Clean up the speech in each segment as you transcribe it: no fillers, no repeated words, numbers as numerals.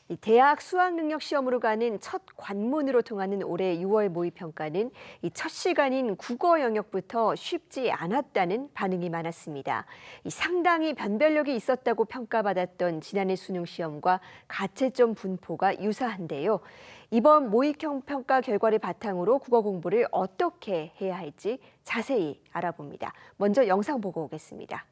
이 대학 수학능력 시험으로 가는 첫 관문으로 통하는 올해 6월 모의평가는 이 첫 시간인 국어 영역부터 쉽지 않았다는 반응이 많았습니다. 이 상당히 변별력이 있었다고 평가받았던 지난해 수능 시험과 가채점 분포가 유사한데요. 이번 모의평 평가 결과를 바탕으로 국어 공부를 어떻게 해야 할지 자세히 알아봅니다. 먼저 영상 보고 오겠습니다.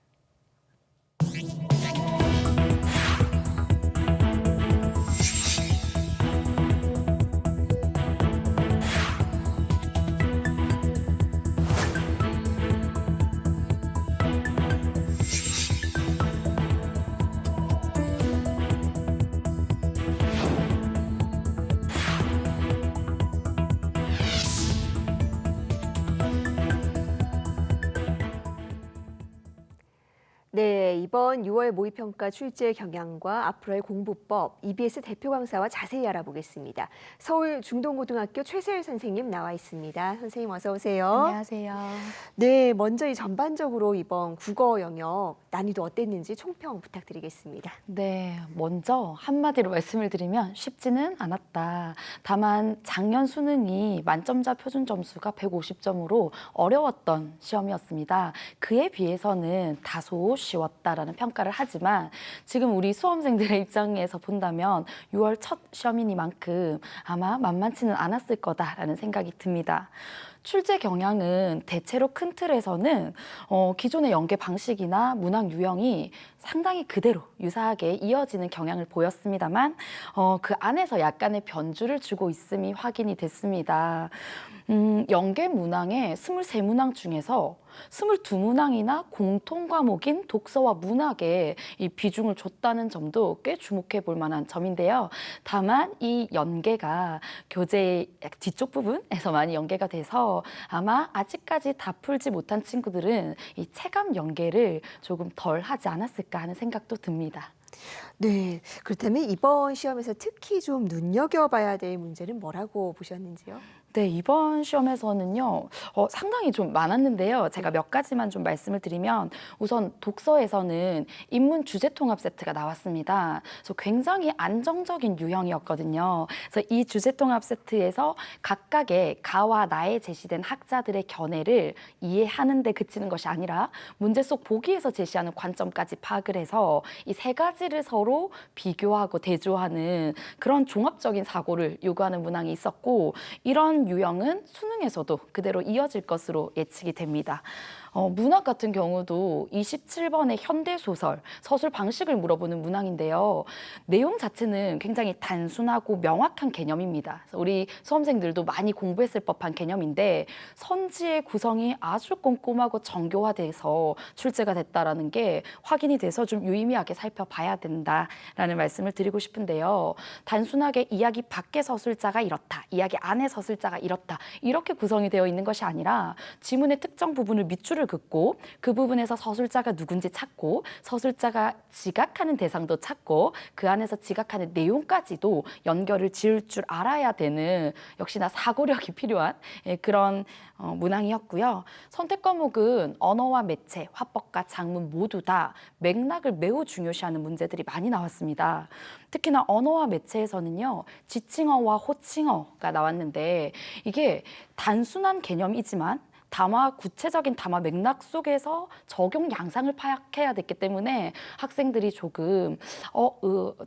네, 이번 6월 모의평가 출제 경향과 앞으로의 공부법, EBS 대표 강사와 자세히 알아보겠습니다. 서울 중동고등학교 최세일 선생님 나와 있습니다. 선생님 어서 오세요. 안녕하세요. 네, 먼저 이 전반적으로 이번 국어 영역 난이도 어땠는지 총평 부탁드리겠습니다. 네, 먼저 한마디로 말씀을 드리면 쉽지는 않았다. 다만 작년 수능이 만점자 표준 점수가 150점으로 어려웠던 시험이었습니다. 그에 비해서는 다소 쉬웠다라는 평가를 하지만 지금 우리 수험생들의 입장에서 본다면 6월 첫 시험이니만큼 아마 만만치는 않았을 거다라는 생각이 듭니다. 출제 경향은 대체로 큰 틀에서는 기존의 연계 방식이나 문항 유형이 상당히 그대로 유사하게 이어지는 경향을 보였습니다만 그 안에서 약간의 변주를 주고 있음이 확인이 됐습니다. 연계 문항의 23문항 중에서 22문항이나 공통 과목인 독서와 문학에 이 비중을 줬다는 점도 꽤 주목해 볼 만한 점인데요. 다만 이 연계가 교재 뒤쪽 부분에서 많이 연계가 돼서 아마 아직까지 다 풀지 못한 친구들은 이 체감 연계를 조금 덜 하지 않았을까 하는 생각도 듭니다. 네, 그렇다면 이번 시험에서 특히 좀 눈여겨봐야 될 문제는 뭐라고 보셨는지요? 네, 이번 시험에서는요, 상당히 좀 많았는데요. 제가 몇 가지만 좀 말씀을 드리면 우선 독서에서는 인문 주제 통합 세트가 나왔습니다. 그래서 굉장히 안정적인 유형이었거든요. 그래서 이 주제 통합 세트에서 각각의 가와 나에 제시된 학자들의 견해를 이해하는 데 그치는 것이 아니라 문제 속 보기에서 제시하는 관점까지 파악을 해서 이 세 가지를 서로 비교하고 대조하는 그런 종합적인 사고를 요구하는 문항이 있었고, 이런 유형은 수능에서도 그대로 이어질 것으로 예측이 됩니다. 문학 같은 경우도 27번의 현대소설, 서술 방식을 물어보는 문항인데요. 내용 자체는 굉장히 단순하고 명확한 개념입니다. 그래서 우리 수험생들도 많이 공부했을 법한 개념인데 선지의 구성이 아주 꼼꼼하고 정교화돼서 출제가 됐다라는 게 확인이 돼서 좀 유의미하게 살펴봐야 된다라는 말씀을 드리고 싶은데요. 단순하게 이야기 밖의 서술자가 이렇다, 이야기 안의 서술자가 이렇다, 이렇게 구성이 되어 있는 것이 아니라 지문의 특정 부분을 밑줄을 긋고 그 부분에서 서술자가 누군지 찾고 서술자가 지각하는 대상도 찾고 그 안에서 지각하는 내용까지도 연결을 지을 줄 알아야 되는 역시나 사고력이 필요한 그런 문항이었고요. 선택 과목은 언어와 매체, 화법과 작문 모두 다 맥락을 매우 중요시하는 문제들이 많이 나왔습니다. 특히나 언어와 매체에서는요, 지칭어와 호칭어가 나왔는데 이게 단순한 개념이지만 구체적인 담화 맥락 속에서 적용 양상을 파악해야 됐기 때문에 학생들이 조금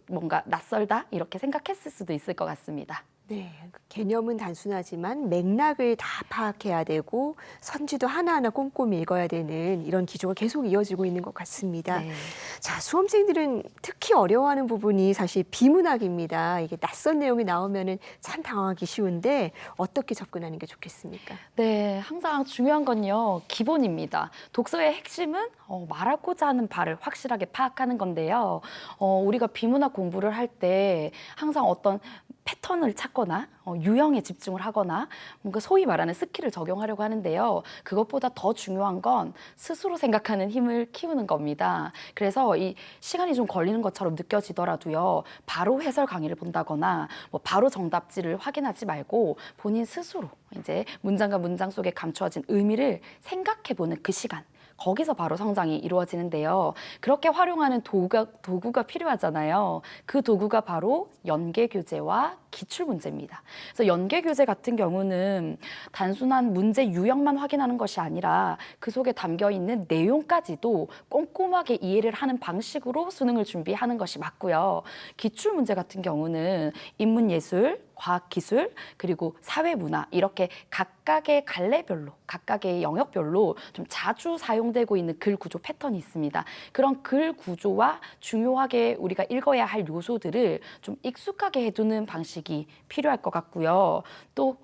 뭔가 낯설다 이렇게 생각했을 수도 있을 것 같습니다. 네, 개념은 단순하지만 맥락을 다 파악해야 되고 선지도 하나하나 꼼꼼히 읽어야 되는 이런 기조가 계속 이어지고 있는 것 같습니다. 네. 자, 수험생들은 특히 어려워하는 부분이 사실 비문학입니다. 이게 낯선 내용이 나오면은 참 당황하기 쉬운데 어떻게 접근하는 게 좋겠습니까? 네, 항상 중요한 건요, 기본입니다. 독서의 핵심은 말하고자 하는 바를 확실하게 파악하는 건데요. 우리가 비문학 공부를 할 때 항상 어떤 패턴을 찾거나 유형에 집중을 하거나 뭔가 소위 말하는 스킬을 적용하려고 하는데요. 그것보다 더 중요한 건 스스로 생각하는 힘을 키우는 겁니다. 그래서 이 시간이 좀 걸리는 것처럼 느껴지더라도요. 바로 해설 강의를 본다거나 바로 정답지를 확인하지 말고 본인 스스로 이제 문장과 문장 속에 감추어진 의미를 생각해보는 그 시간, 거기서 바로 성장이 이루어지는데요. 그렇게 활용하는 도구가 필요하잖아요. 그 도구가 바로 연계교재와 기출문제입니다. 그래서 연계교재 같은 경우는 단순한 문제 유형만 확인하는 것이 아니라 그 속에 담겨 있는 내용까지도 꼼꼼하게 이해를 하는 방식으로 수능을 준비하는 것이 맞고요. 기출문제 같은 경우는 인문예술, 과학기술, 그리고 사회문화 이렇게 각각의 갈래별로, 각각의 영역별로 좀 자주 사용되고 있는 글 구조 패턴이 있습니다. 그런 글 구조와 중요하게 우리가 읽어야 할 요소들을 좀 익숙하게 해두는 방식이 필요할 것 같고요. 또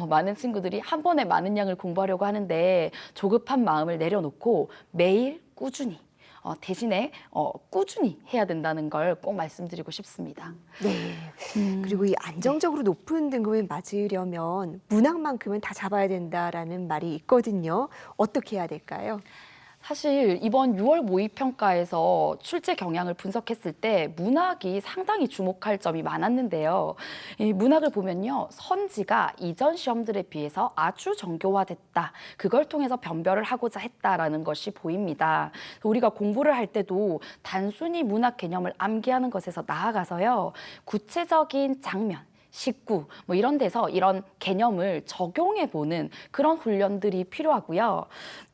많은 친구들이 한 번에 많은 양을 공부하려고 하는데 조급한 마음을 내려놓고 매일 꾸준히 대신에 꾸준히 해야 된다는 걸 꼭 말씀드리고 싶습니다. 네. 그리고 이 안정적으로 높은 등급을 맞으려면 문학만큼은 다 잡아야 된다라는 말이 있거든요. 어떻게 해야 될까요? 사실 이번 6월 모의평가에서 출제 경향을 분석했을 때 문학이 상당히 주목할 점이 많았는데요. 이 문학을 보면요. 선지가 이전 시험들에 비해서 아주 정교화됐다. 그걸 통해서 변별을 하고자 했다라는 것이 보입니다. 우리가 공부를 할 때도 단순히 문학 개념을 암기하는 것에서 나아가서요. 구체적인 장면, 식구 뭐 이런 데서 이런 개념을 적용해 보는 그런 훈련들이 필요하고요.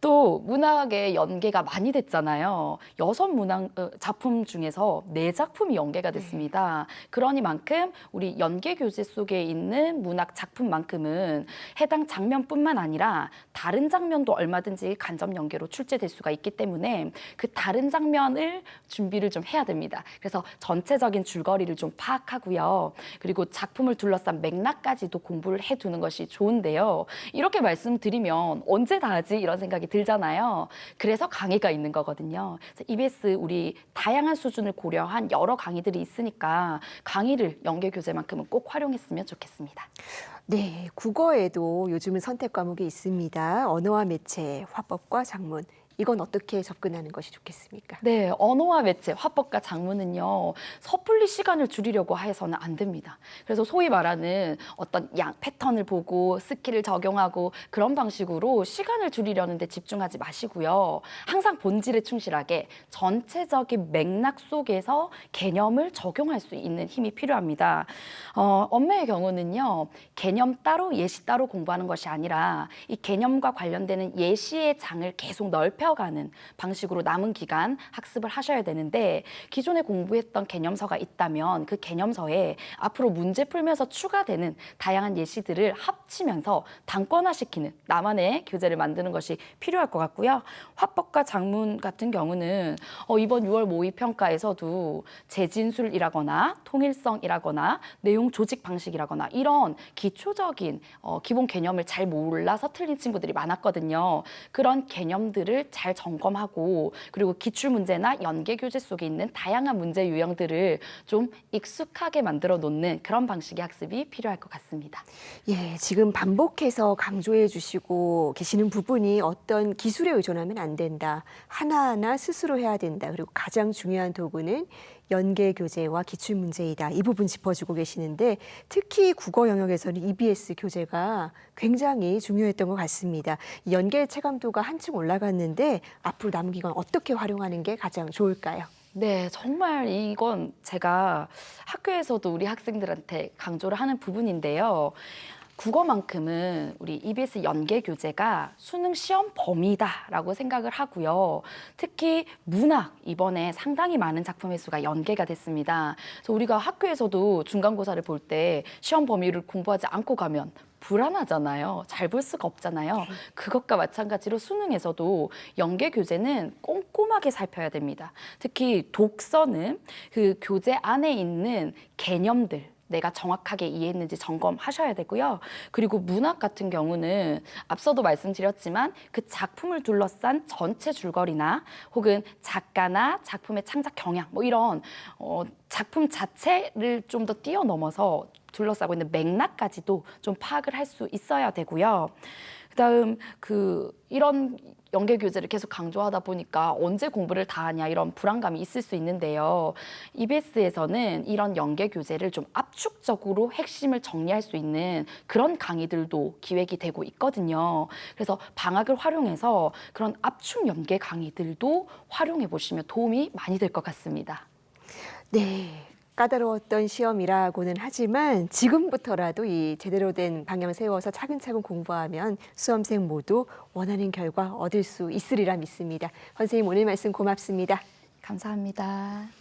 또 문학의 연계가 많이 됐잖아요. 6문학 작품 중에서 4작품이 연계가 됐습니다. 그러니만큼 우리 연계 교재 속에 있는 문학 작품만큼은 해당 장면뿐만 아니라 다른 장면도 얼마든지 간접 연계로 출제될 수가 있기 때문에 그 다른 장면을 준비를 좀 해야 됩니다. 그래서 전체적인 줄거리를 좀 파악하고요. 그리고 작품을 둘러싼 맥락까지도 공부를 해두는 것이 좋은데요. 이렇게 말씀드리면 언제 다 하지? 이런 생각이 들잖아요. 그래서 강의가 있는 거거든요. 그래서 EBS 우리 다양한 수준을 고려한 여러 강의들이 있으니까 강의를 연계 교재만큼은 꼭 활용했으면 좋겠습니다. 네, 국어에도 요즘은 선택 과목이 있습니다. 언어와 매체, 화법과 작문. 이건 어떻게 접근하는 것이 좋겠습니까? 네, 언어와 매체, 화법과 작문은요, 섣불리 시간을 줄이려고 해서는 안 됩니다. 그래서 소위 말하는 어떤 패턴을 보고 스킬을 적용하고 그런 방식으로 시간을 줄이려는 데 집중하지 마시고요. 항상 본질에 충실하게 전체적인 맥락 속에서 개념을 적용할 수 있는 힘이 필요합니다. 엄매의 경우는요, 개념 따로 예시 따로 공부하는 것이 아니라 이 개념과 관련되는 예시의 장을 계속 넓혀가는 방식으로 남은 기간 학습을 하셔야 되는데 기존에 공부했던 개념서가 있다면 그 개념서에 앞으로 문제 풀면서 추가되는 다양한 예시들을 합치면서 단권화시키는 나만의 교재를 만드는 것이 필요할 것 같고요. 화법과 작문 같은 경우는 이번 6월 모의평가에서도 재진술이라거나 통일성이라거나 내용 조직 방식이라거나 이런 기초적인 기본 개념을 잘 몰라서 틀린 친구들이 많았거든요. 그런 개념들을 잘 점검하고 그리고 기출문제나 연계교재 속에 있는 다양한 문제 유형들을 좀 익숙하게 만들어 놓는 그런 방식의 학습이 필요할 것 같습니다. 예, 지금 반복해서 강조해 주시고 계시는 부분이 어떤 기술에 의존하면 안 된다. 하나하나 스스로 해야 된다. 그리고 가장 중요한 도구는 연계 교재와 기출 문제이다. 이 부분 짚어주고 계시는데 특히 국어 영역에서는 EBS 교재가 굉장히 중요했던 것 같습니다. 이 연계 체감도가 한층 올라갔는데 앞으로 남은 기간 어떻게 활용하는 게 가장 좋을까요? 네, 정말 이건 제가 학교에서도 우리 학생들한테 강조를 하는 부분인데요. 국어만큼은 우리 EBS 연계 교재가 수능 시험 범위다라고 생각을 하고요. 특히 문학 이번에 상당히 많은 작품의 수가 연계가 됐습니다. 그래서 우리가 학교에서도 중간고사를 볼 때 시험 범위를 공부하지 않고 가면 불안하잖아요. 잘 볼 수가 없잖아요. 그것과 마찬가지로 수능에서도 연계 교재는 꼼꼼하게 살펴야 됩니다. 특히 독서는 그 교재 안에 있는 개념들 내가 정확하게 이해했는지 점검하셔야 되고요. 그리고 문학 같은 경우는 앞서도 말씀드렸지만 그 작품을 둘러싼 전체 줄거리나 혹은 작가나 작품의 창작 경향 뭐 이런 작품 자체를 좀 더 뛰어넘어서 둘러싸고 있는 맥락까지도 좀 파악을 할 수 있어야 되고요. 그다음 이런 연계 교재를 계속 강조하다 보니까 언제 공부를 다 하냐 이런 불안감이 있을 수 있는데요. EBS에서는 이런 연계 교재를 좀 압축적으로 핵심을 정리할 수 있는 그런 강의들도 기획이 되고 있거든요. 그래서 방학을 활용해서 그런 압축 연계 강의들도 활용해 보시면 도움이 많이 될 것 같습니다. 네. 까다로웠던 시험이라고는 하지만 지금부터라도 이 제대로 된 방향 세워서 차근차근 공부하면 수험생 모두 원하는 결과 얻을 수 있으리라 믿습니다. 선생님 오늘 말씀 고맙습니다. 감사합니다.